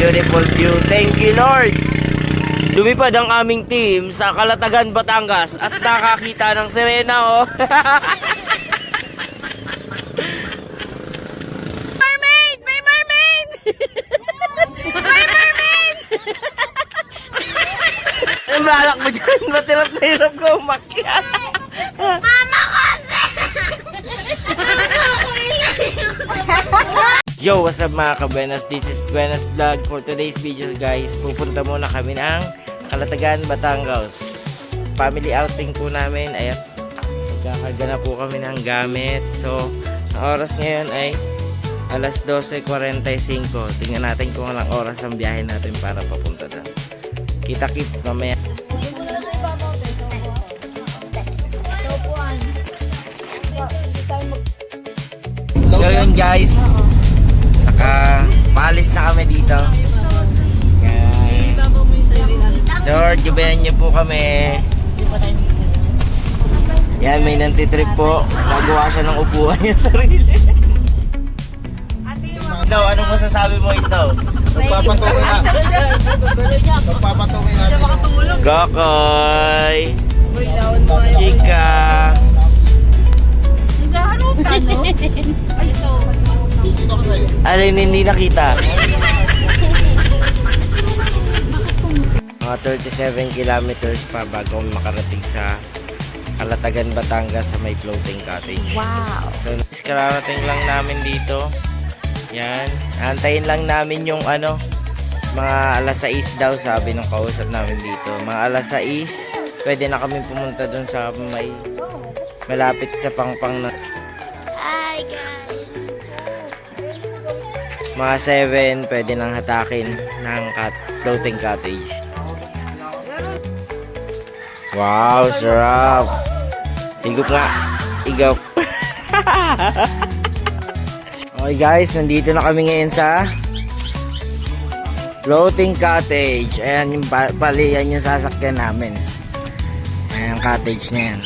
beautiful view. Thank you, Lord. Lumipad ang aming team sa Calatagan, Batangas at nakakita ng sirena, oh. Mermaid! May mermaid! May mermaid! Anong balak mo dyan? Ba't hirap na hirap ko umakyat? Mama kasi! Yo, what's up mga ka-Buenas? This is Buenas Vlog. For today's video guys, pupunta muna kami ng Calatagan, Batangas. Family outing po namin. Ayan, magkakarga na po kami ng gamit. So, ang oras ngayon ay alas 12:45. Tingnan natin kung anong oras ang biyahe natin para papunta doon. Kita-kits mamaya. So yun guys, nakapalis na kami dito. Yan. Lord, gabayan niyo po kami. Yan, may nantitrip po. Nagawa siya ng upuan niya sarili. Snow, anong masasabi mo, Snow? Magpapatungin na. Magpapatungin natin. Kokoy! Chika! Dito ko sa'yo. Alin hindi nakita? Mga 37 kilometers pa bago makarating sa Calatagan, Batangas sa may floating cottage. Wow! So, kararating lang namin dito. Yan. Antayin lang namin yung ano, mga alas 6 daw sabi ng kausap namin dito. Mga alas 6, pwede na kami pumunta dun sa may malapit sa Pangpang na. Hi guys! Mga 7, pwede nang hatakin ng floating cottage. Wow, sarap! Higop nga! Higop! Okay guys, nandito na kami ngayon sa floating cottage. Ayan yung yan yung sasakyan namin. Ayan yung cottage na yan.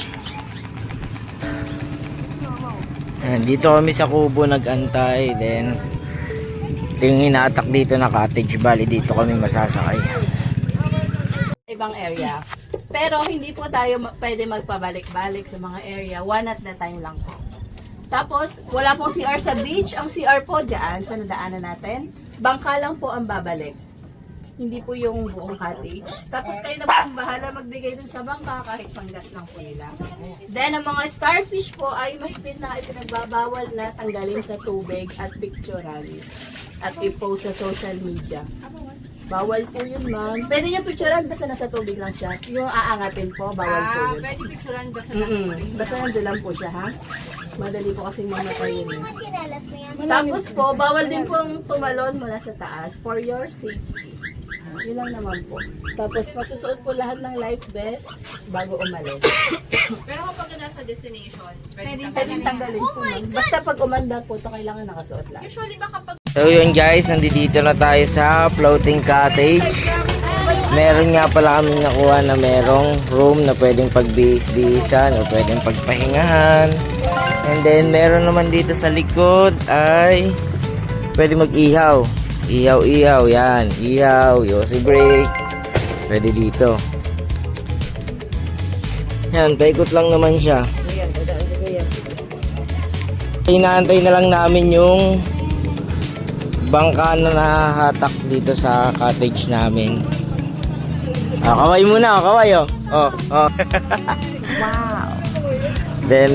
Ayan, dito kami sa kubo nag-antay. Then ito yung hinatak dito na cottage. Bali dito kami masasakay. Ibang area. Pero hindi po tayo pwede magpabalik-balik sa mga area. One at the time lang po. Tapos, wala pong CR sa beach. Ang CR po dyan, sa nadaanan natin, bangka lang po ang babalik. Hindi po yung buong cottage. Tapos kayo na po ang bahala magbigay dun sa bangka kahit panggas lang po nila. Then, ang mga starfish po ay mahigpit na ipinagbabawal na tanggalin sa tubig at picturean. At i-post sa social media. Bawal po yun, ma'am. Pwede nyo picturean basta nasa tubig lang siya. Yung aangatin po, bawal po yun. Pwede picturean basta Basta nandun lang po siya, ha? Madali po kasing mamatay yun. Tapos po, bawal din pong tumalon mula sa taas for your safety. Yun lang naman po. Tapos masusuot po lahat ng life vest bago umalis. Pero kapag nasa destination, Pwede tanggalin po, ma'am. Basta pag umanda po, ito kailangan nakasuot lang. usually ba kapag So yun guys, nandito na tayo sa floating cottage. Meron nga pala kami nakuha na merong room na pwedeng pagbihis-bihisan o pwedeng pagpahingahan. And then meron naman dito sa likod ay pwede mag-ihaw. Ihaw-ihaw, yan. Ihaw, yosi break. Pwede dito. Yan, paikot lang naman siya. Inaantay na lang namin yung bangka na nahahatak dito sa cottage namin. Kaway muna, kaway oh. Oh. Wow! Then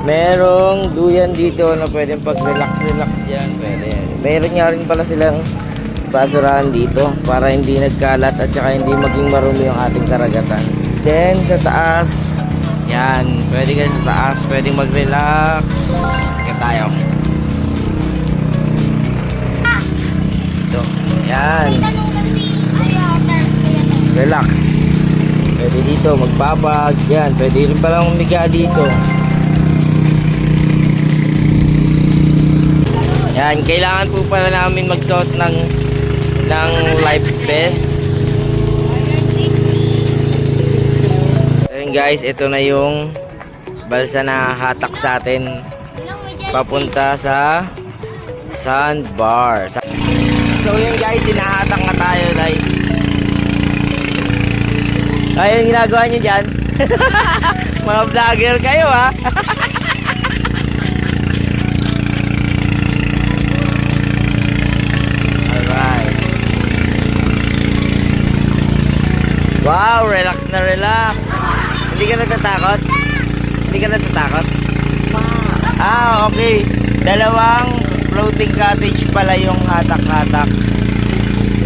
merong duyan dito na pwedeng pag-relax yan. Pwede. Meron nga rin pala silang basurahan dito para hindi nagkalat at saka hindi maging marumi yung ating karagatan. Then sa taas, yan. Pwede kayo sa taas, pwedeng mag-relax. Kaya tayo. Ito. Yan. Relax. Pwede dito magbabag. Yan. Pwede rin palang umiga dito. Yan. Kailangan po pala namin magsuot ng life vest. Ayun guys. Ito na yung balsa na hatak sa atin papunta sa sandbar. So guys, sinahatak na tayo guys. Ayun ginagawa nyo dyan. Mga vlogger kayo ha. Alright. Wow, relax na relax. Hindi ka natatakot? Hindi ka natatakot? Ah, okay. Dalawang floating cottage pala yung hatak-hatak.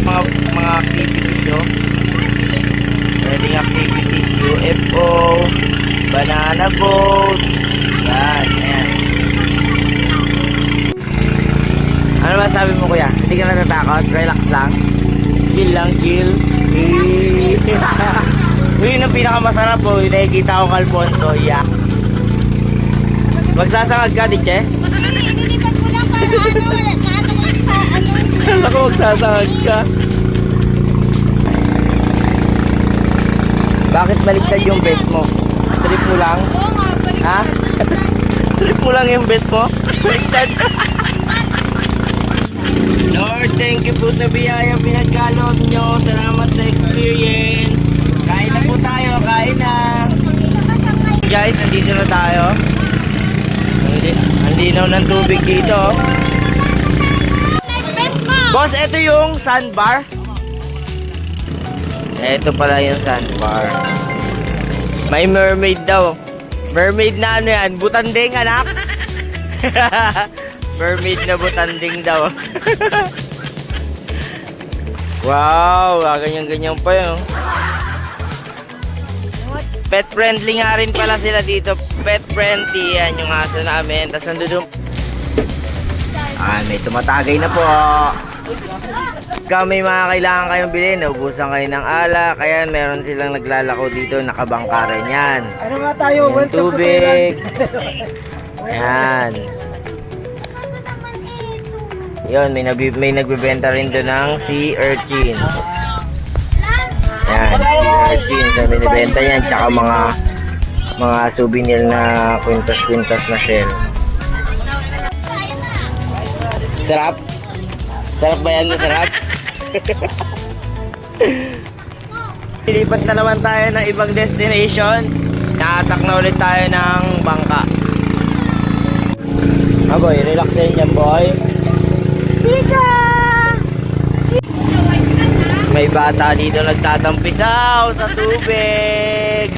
Mga activities, oh. Wedding activities, UFO, banana boat. Yan, yan. Ano ba sabi mo kuya? Hindi ka natatakot? Relax lang? Chill lang, chill. Yun ang pinakamasarap po. Yung nakikita ko kay Alfonso. Yeah. Magsasangag ka, Diche? Nilipat ko lang para wala na Kala ko magsasangag ka. Bakit baliktad yung best mo? Trip mo lang? Oo nga, balik. Ha? Trip mo lang yung best mo? Baliktad. Lord, thank you po sa biyaya pinagkaloob nyo. Salamat sa experience. Kain na po tayo, kain na. Guys, nandito na tayo. Ang linaw ng tubig dito. Boss, ito yung sandbar. Ito pala yung sandbar. May mermaid daw. Mermaid na ano yan? Butanding, anak? Mermaid na butanding daw. Wow, ganyan-ganyan pa yun. Pet friendly nga rin pala sila dito. Pet friendly, yan yung aso namin. Tapos nandun. May tumatagay na po. Kung may mga kailangan kayong bilhin, naubusan kayo ng alak. Kaya meron silang naglalako dito, nakabangka rin yan. Ano nga tayo? Yung Welcome to tubig. Thailand. Yan. Yun, may nagbebenta rin doon ng sea urchins. Yan, sea urchins na binibenta yan. Tsaka mga souvenir na kwintas-kwintas na shell. Sarap? Sarap ba yan? Masarap? Lilipat na naman tayo ng ibang destination. Nakatak na ulit tayo ng bangka. Boy, relaxin yan boy. Chicha! May bata dito nagtatampisaw sa tubig.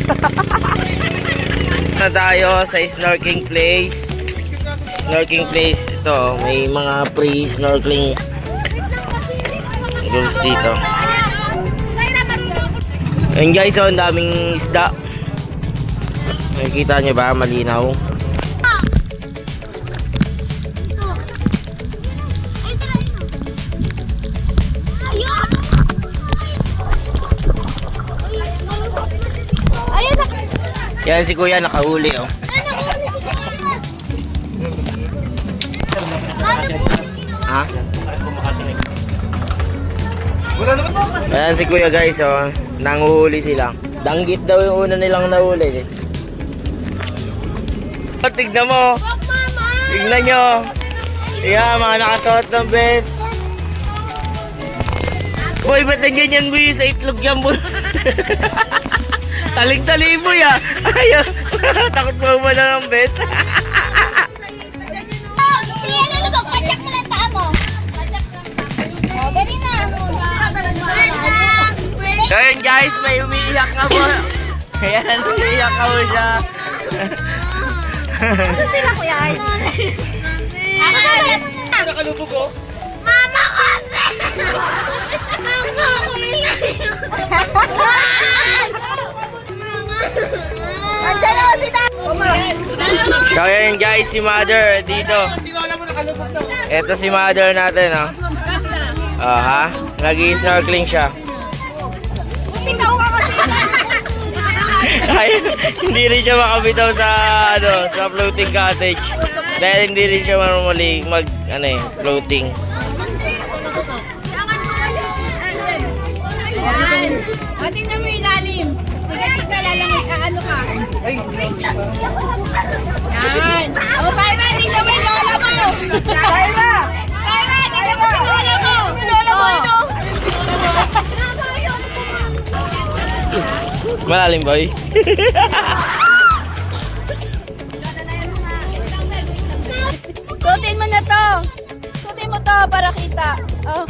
Na tayo sa snorkeling place. Snorkeling place ito, may mga pre-snorkeling rules dito. Ayun guys, ang daming isda. Nakikita nyo ba? Malinaw. Yan si kuya nakahuli oh. Ha? Ayan si kuya guys oh. Nanguhuli sila. Danggit daw yung una nilang nahuli eh. Tignan mo. Tignan nyo. Yan mga nakasuot ng best. Boy, ba't ang ganyan mo sa itlog yan mo? Taling-tali mo ya. Ayaw. Takot mo ba na ng best? Ayun guys, may umiiyak ka po. Ayan, umiiyak ka po siya. Ano sila kuya? Ano ba yan? Nakalubog ko. Mama kasi! Mama ko Andiyan na si So ayun guys, si mother dito. Ito si mother natin oh. Oh ha? Nag-i-snorkeling siya. Bitaw ka kasi! Ay, hindi rin siya makabitaw sa sa floating cottage. Dahil hindi rin siya marunong floating. Yan! O, tingnan mo yung ilalim. Sige, tita, lalamay ka. Ano ka? Yan! O, Saira, tingnan mo yung lola mo! Saira! Saira, tingnan mo si lola mo! Lola mo ito! Malalim, boy. Suotin mo na to. Suotin mo to para kita. Oh.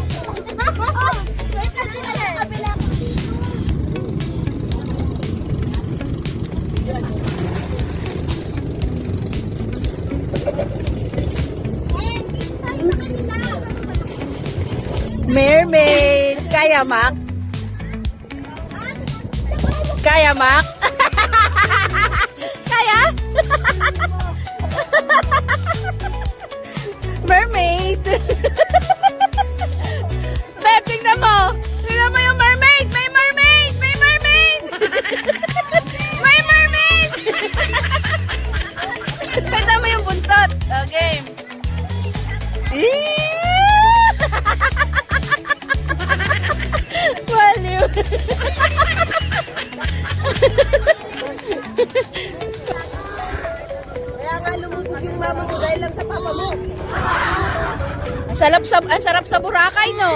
Mermaid. Kaya, Mac? Kaya, Mac? Kaya? Mermaid. Beb, tingnan mo. Tingnan mo yung mermaid. May mermaid. May mermaid. May mermaid. Tingnan mo yung buntot. Okay. Waliw. Kaya nga lumubog yung mama mo dahil lang sa papa mo. Ang sarap sa Boracay, no?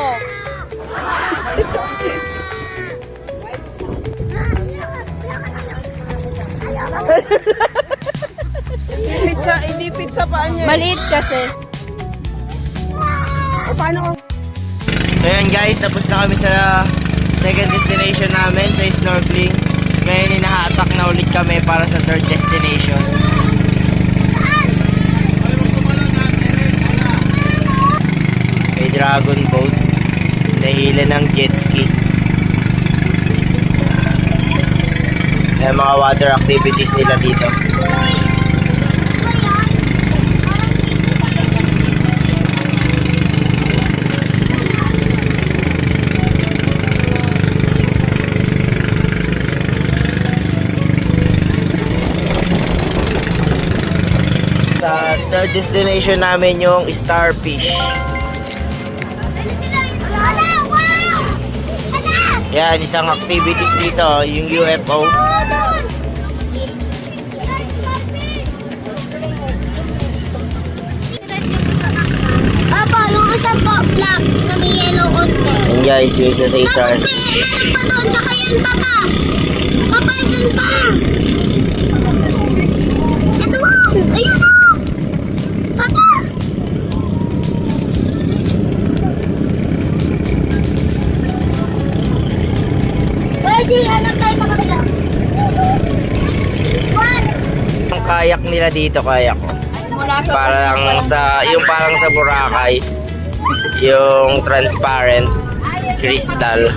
Hindi pizza pa niya. Maliit kasi. O paano kung... So yan guys, tapos na kami sa second destination namin sa snorkeling. Ngayon inahatak na ulit kami para sa third destination. May dragon boat, nahila ng jet ski. May mga water activities nila dito. Sa third destination namin yung Starfish. Yan, isang activities dito, yung UFO. Papa, yung isang black na may yellow konti. Yan guys, yung isa sa Starfish. Meron pa doon, tsaka yun, Papa. Papa, yun pa. Ito, ayun o. Papa. Pwede, hanap tayo sa kabila. One. Ang kayak nila dito, kayak ko. Mula sa Parang parang sa Boracay. Yung transparent crystal.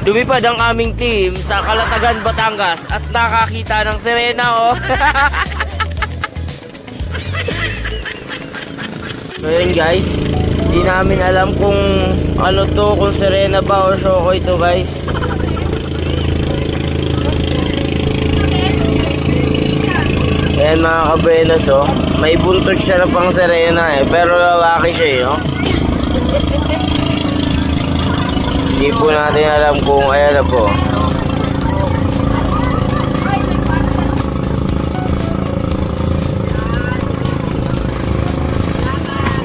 Lumipad ang aming team sa Calatagan, Batangas at nakakita ng sirena, oh. So yun guys, hindi namin alam kung ano to, kung sirena ba or shokoy to guys. Ayan mga kabenos, oh. May buntot siya na pang sirena pero lalaki siya oh. Hindi po natin alam kung ayan na po.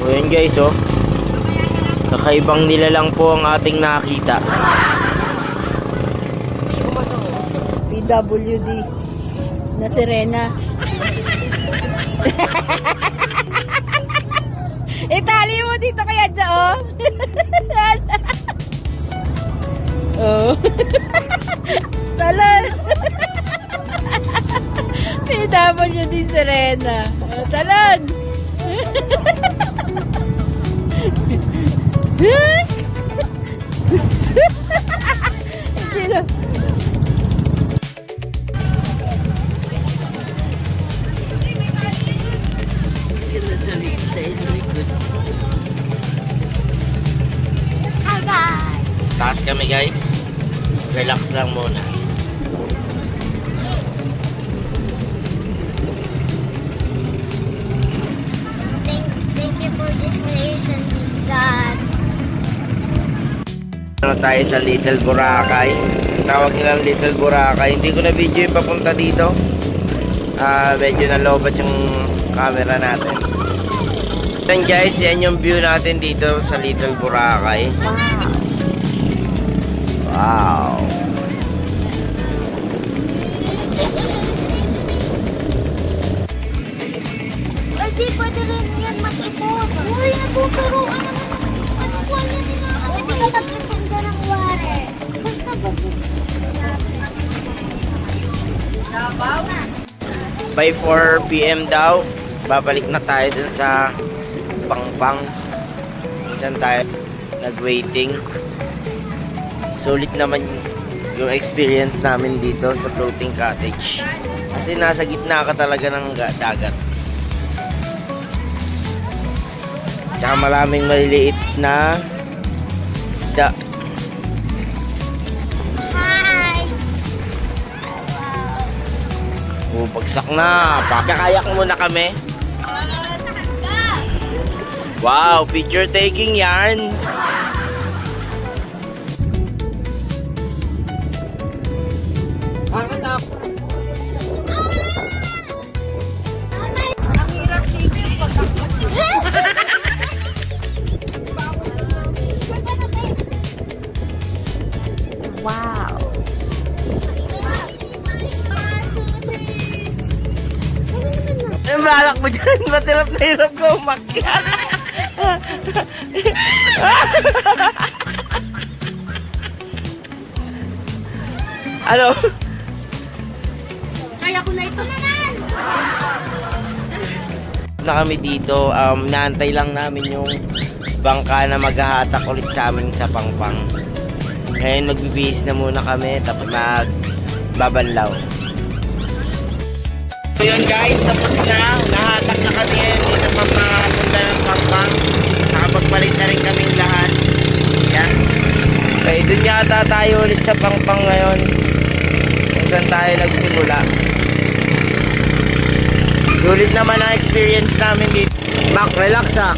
So yun guys, oh. Kakaibang nilalang po ang ating nakita. PWD na sirena. Itali mo dito kaya dyan, oh. Oh. Talan. PWD sirena. Oh, talan. Sino? Hi guys. Taas kami guys. Relax lang muna. Thank you for this creation, God. Ano tayo sa Little Boracay. Tawag nilang Little Boracay. Hindi ko na video yung papunta dito. Medyo nalobat yung camera natin. Yan guys, yan yung view natin dito sa Little Boracay. Wow. Hindi pwede rin yan mag-ipon. Uy, natuturuan naman. Ano po yan nila? Hindi ka mag-itinda ng wari. Basta ba? By 4 PM daw, babalik na tayo dun sa Pangpang. Saan tayo nag-waiting. Sulit naman yung experience namin dito sa floating cottage. Kasi nasa gitna ka talaga ng dagat. Tsaka maraming maliliit na isda. Hi! Bagsak na. Pakakayak muna kami. Wow, picture taking yarn. Wow. Ano balak mo dyan? Matirap na hirap ko umakyat. Ano? Kaya ko na ito naman! Na kami dito, naantay lang namin yung bangka na maghahatak ulit sa amin sa Pangpang. Ngayon magbibihis na muna kami tapos magbabanlaw. So yun guys, tapos na. Nahatak na kami dito papunta ng Pangpang. Nakapagbalik na rin kaming lahat. Yan. Okay, dun yata tayo ulit sa Pangpang ngayon. Kung saan tayo nagsimula. Sulit naman ang experience namin dito. Mac, relax ah.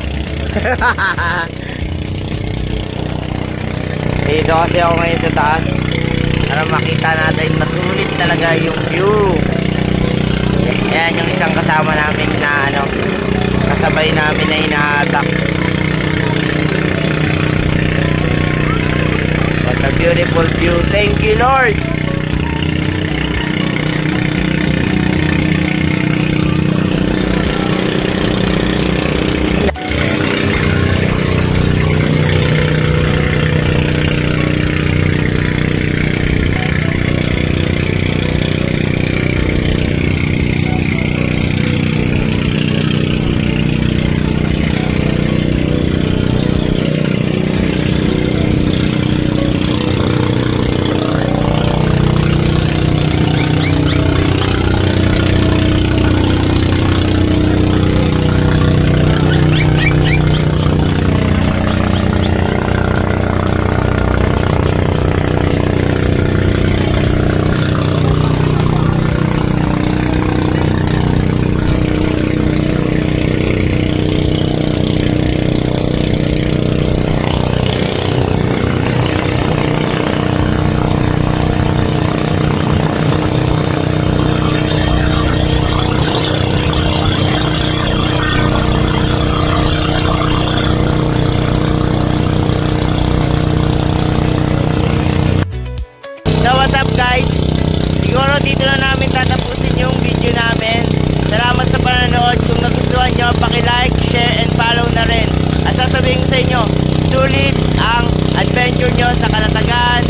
Dito kasi ako ngayon sa taas para makita natin matulit talaga yung view. Ayan yung isang kasama namin na kasabay namin na hinahatak. What a beautiful view. Thank you, Lord. So what's up guys? Siguro dito na namin tatapusin yung video namin. Salamat sa panonood. Kung nagustuhan nyo, paki-like, share, and follow na rin. At sasabihin ko sa inyo, sulit ang adventure nyo sa Kalatagan,